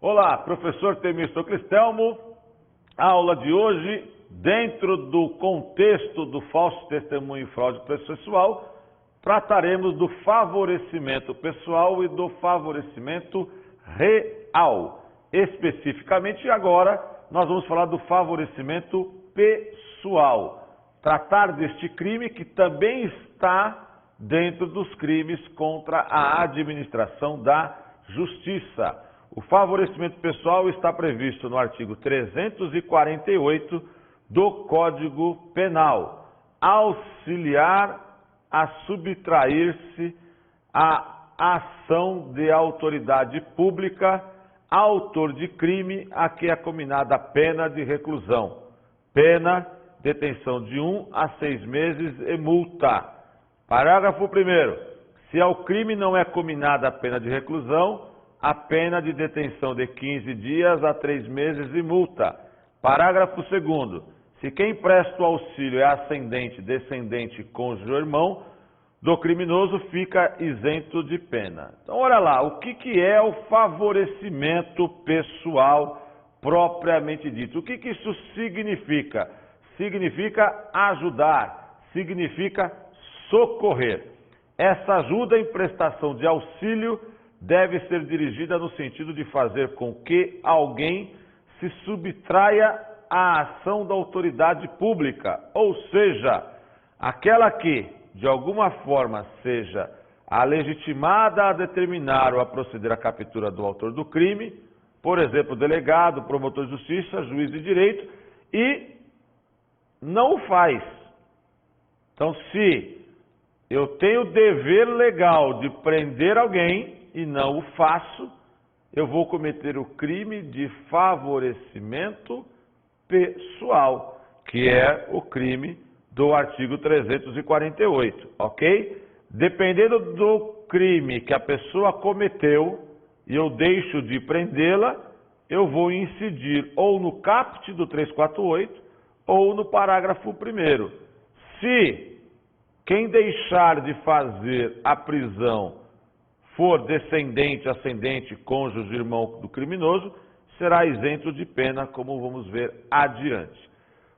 Olá, professor Temístocles Telmo. Aula de hoje, dentro do contexto do falso testemunho e fraude processual, trataremos do favorecimento pessoal e do favorecimento real. Especificamente agora, nós vamos falar do favorecimento pessoal. Tratar deste crime que também está dentro dos crimes contra a administração da justiça. O favorecimento pessoal está previsto no artigo 348 do Código Penal. Auxiliar a subtrair-se à ação de autoridade pública, autor de crime a que é cominada a pena de reclusão. Pena, detenção de 1 a 6 meses e multa. Parágrafo 1º. Se ao crime não é cominada a pena de reclusão, a pena de detenção de 15 dias a 3 meses e multa. Parágrafo 2º. Se quem presta o auxílio é ascendente, descendente, cônjuge ou irmão do criminoso, fica isento de pena. Então, olha lá, o que é o favorecimento pessoal propriamente dito? O que isso significa? Significa ajudar, significa socorrer. Essa ajuda em prestação de auxílio deve ser dirigida no sentido de fazer com que alguém se subtraia à ação da autoridade pública, ou seja, aquela que, de alguma forma, seja a legitimada a determinar ou a proceder à captura do autor do crime, por exemplo, delegado, promotor de justiça, juiz de direito, e não o faz. Então, se eu tenho o dever legal de prender alguém e não o faço, eu vou cometer o crime de favorecimento pessoal, que é o crime do artigo 348, ok? Dependendo do crime que a pessoa cometeu e eu deixo de prendê-la, eu vou incidir ou no caput do 348 ou no parágrafo 1º. Se quem deixar de fazer a prisão for descendente, ascendente, cônjuge, irmão do criminoso, será isento de pena, como vamos ver adiante.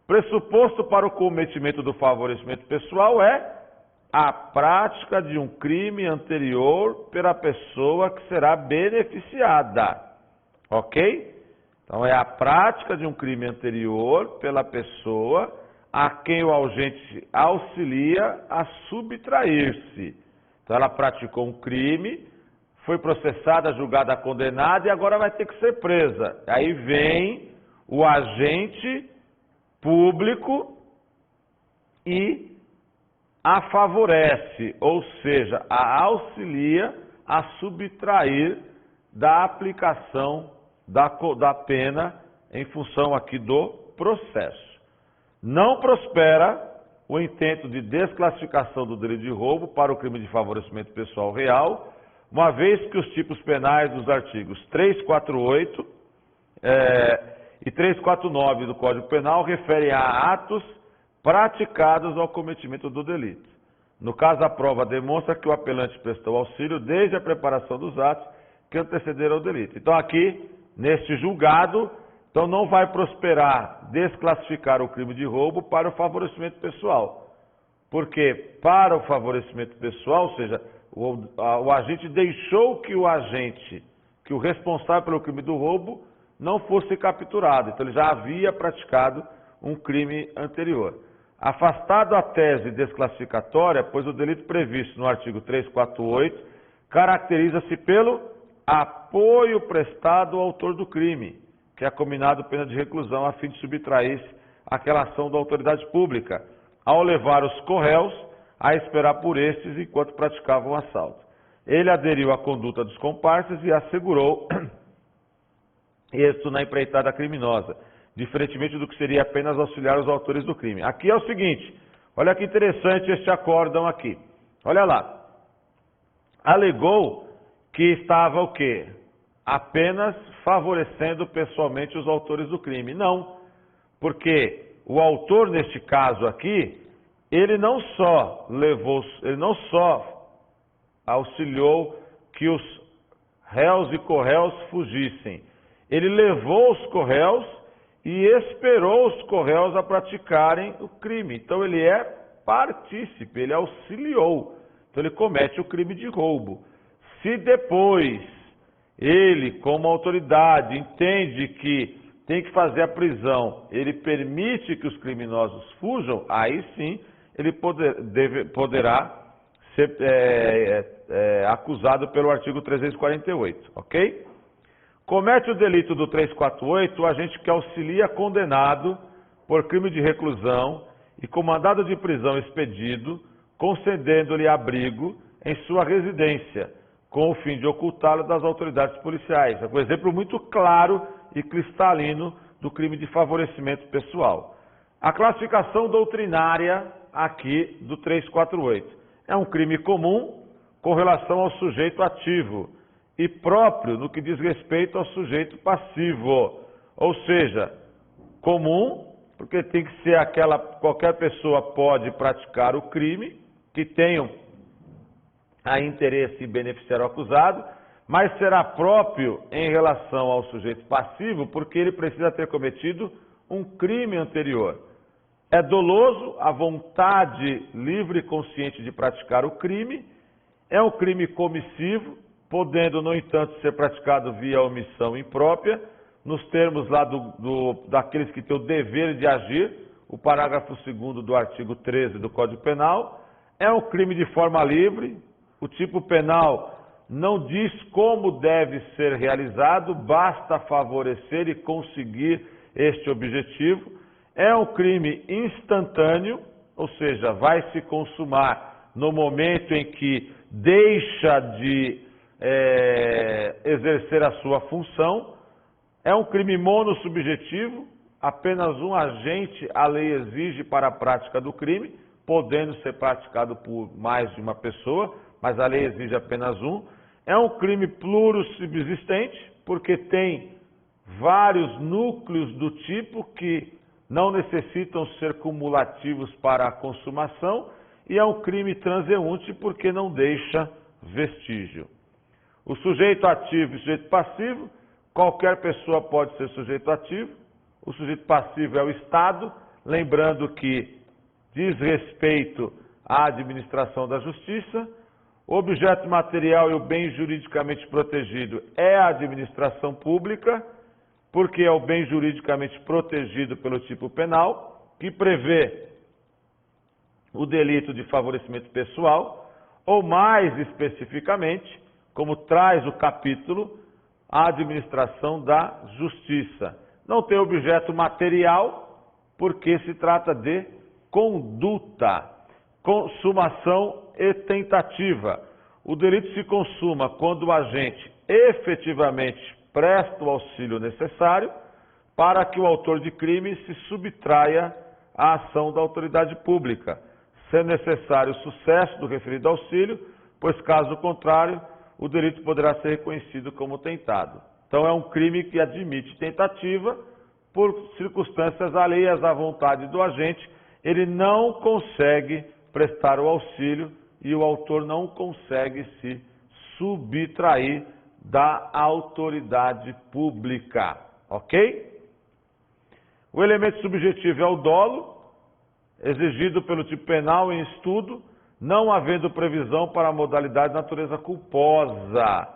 Pressuposto para o cometimento do favorecimento pessoal é a prática de um crime anterior pela pessoa que será beneficiada, ok? Então é a prática de um crime anterior pela pessoa a quem o agente auxilia a subtrair-se. Então ela praticou um crime, foi processada, julgada, condenada e agora vai ter que ser presa. Aí vem o agente público e a favorece, ou seja, a auxilia a subtrair da aplicação da pena em função aqui do processo. Não prospera o intento de desclassificação do delito de roubo para o crime de favorecimento pessoal real, uma vez que os tipos penais dos artigos 348 e 349 do Código Penal referem a atos praticados ao cometimento do delito. No caso, a prova demonstra que o apelante prestou auxílio desde a preparação dos atos que antecederam o delito. Então aqui, neste julgado, então não vai prosperar desclassificar o crime de roubo para o favorecimento pessoal. Porque para o favorecimento pessoal, ou seja, o agente deixou que o responsável pelo crime do roubo não fosse capturado. Então ele já havia praticado um crime anterior. Afastado a tese desclassificatória, pois o delito previsto no artigo 348 caracteriza-se pelo apoio prestado ao autor do crime, que é cominado pena de reclusão a fim de subtrair-se àquela ação da autoridade pública, ao levar os corréus a esperar por estes enquanto praticavam o assalto. Ele aderiu à conduta dos comparsas e assegurou êxito na empreitada criminosa, diferentemente do que seria apenas auxiliar os autores do crime. Aqui é o seguinte, olha que interessante este acórdão aqui. Olha lá. Alegou que estava o quê? Apenas favorecendo pessoalmente os autores do crime. Não, porque o autor, neste caso aqui, ele não só auxiliou que os réus e corréus fugissem, ele levou os corréus e esperou os corréus a praticarem o crime. Então ele é partícipe, ele auxiliou. Então ele comete o crime de roubo. Se depois ele, como autoridade, entende que tem que fazer a prisão, ele permite que os criminosos fujam, aí sim ele poderá ser acusado pelo artigo 348, ok? Comete o delito do 348 o agente que auxilia condenado por crime de reclusão e com mandado de prisão expedido, concedendo-lhe abrigo em sua residência, com o fim de ocultá-lo das autoridades policiais. É um exemplo muito claro e cristalino do crime de favorecimento pessoal. A classificação doutrinária aqui do 348 é um crime comum com relação ao sujeito ativo e próprio no que diz respeito ao sujeito passivo, ou seja, comum porque tem que ser qualquer pessoa pode praticar o crime que tenha a interesse em beneficiar o acusado, mas será próprio em relação ao sujeito passivo porque ele precisa ter cometido um crime anterior. É doloso a vontade livre e consciente de praticar o crime, é um crime comissivo, podendo, no entanto, ser praticado via omissão imprópria, nos termos lá daqueles que têm o dever de agir, o parágrafo 2º do artigo 13 do Código Penal, é um crime de forma livre, o tipo penal não diz como deve ser realizado, basta favorecer e conseguir este objetivo. É um crime instantâneo, ou seja, vai se consumar no momento em que deixa de exercer a sua função. É um crime monossubjetivo, apenas um agente a lei exige para a prática do crime, podendo ser praticado por mais de uma pessoa, mas a lei exige apenas um. É um crime plurissubsistente, porque tem vários núcleos do tipo que não necessitam ser cumulativos para a consumação, e é um crime transeunte porque não deixa vestígio. O sujeito ativo e o sujeito passivo, qualquer pessoa pode ser sujeito ativo, o sujeito passivo é o Estado, lembrando que diz respeito à administração da justiça. O objeto material e o bem juridicamente protegido é a administração pública, porque é o bem juridicamente protegido pelo tipo penal, que prevê o delito de favorecimento pessoal, ou mais especificamente, como traz o capítulo, a administração da justiça. Não tem objeto material, porque se trata de conduta, consumação e tentativa. O delito se consuma quando o agente efetivamente presta o auxílio necessário para que o autor de crime se subtraia à ação da autoridade pública, sendo necessário o sucesso do referido auxílio, pois caso contrário, o delito poderá ser reconhecido como tentado. Então é um crime que admite tentativa por circunstâncias alheias à vontade do agente, ele não consegue prestar o auxílio e o autor não consegue se subtrair da autoridade pública, ok? O elemento subjetivo é o dolo, exigido pelo tipo penal em estudo, não havendo previsão para a modalidade de natureza culposa.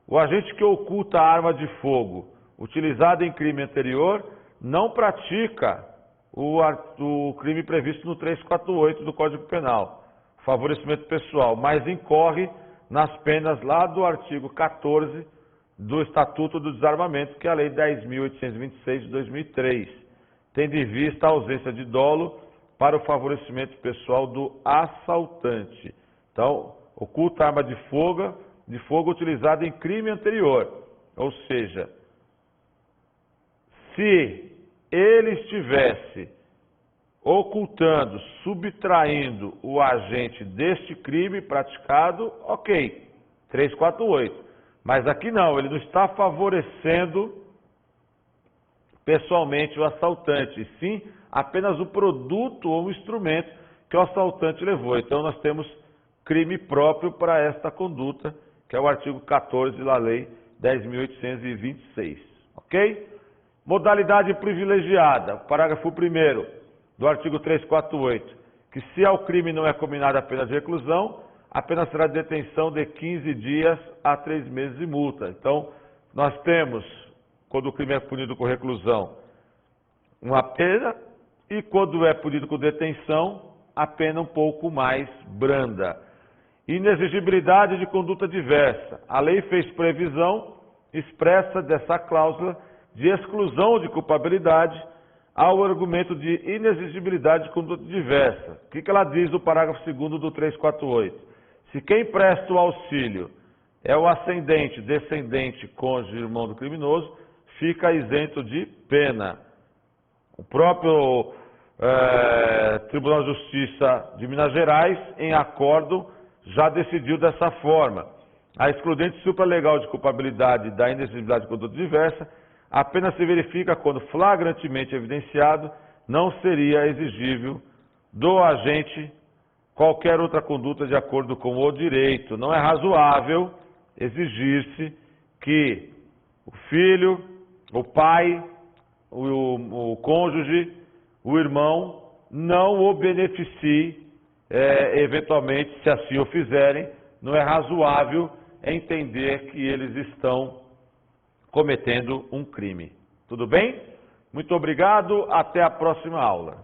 O agente que oculta a arma de fogo utilizada em crime anterior não pratica o crime previsto no 348 do Código Penal, favorecimento pessoal, mas incorre nas penas lá do artigo 14 do Estatuto do Desarmamento, que é a Lei 10.826 de 2003, tendo em vista a ausência de dolo para o favorecimento pessoal do assaltante. Então, oculta arma de fogo utilizada em crime anterior, ou seja, se ele estivesse ocultando, subtraindo o agente deste crime praticado, ok, 348. Mas aqui não, ele não está favorecendo pessoalmente o assaltante, e sim apenas o produto ou o instrumento que o assaltante levou. Então nós temos crime próprio para esta conduta, que é o artigo 14 da Lei 10.826. ok? Modalidade privilegiada, parágrafo 1º do artigo 348, que se ao crime não é combinada a pena de reclusão, a pena será de detenção de 15 dias a 3 meses de multa. Então, nós temos, quando o crime é punido com reclusão, uma pena, e quando é punido com detenção, a pena um pouco mais branda. Inexigibilidade de conduta diversa. A lei fez previsão expressa dessa cláusula de exclusão de culpabilidade ao argumento de inexigibilidade de conduta diversa. O que ela diz no parágrafo 2º do 348? Se quem presta o auxílio é o ascendente, descendente, cônjuge, irmão do criminoso, fica isento de pena. O próprio Tribunal de Justiça de Minas Gerais, em acordo, já decidiu dessa forma. A excludente supralegal de culpabilidade da inexigibilidade de conduta diversa apenas se verifica quando flagrantemente evidenciado, não seria exigível do agente qualquer outra conduta de acordo com o direito. Não é razoável exigir-se que o filho, o pai, o cônjuge, o irmão, não o beneficie, eventualmente, se assim o fizerem. Não é razoável entender que eles estão cometendo um crime. Tudo bem? Muito obrigado, até a próxima aula.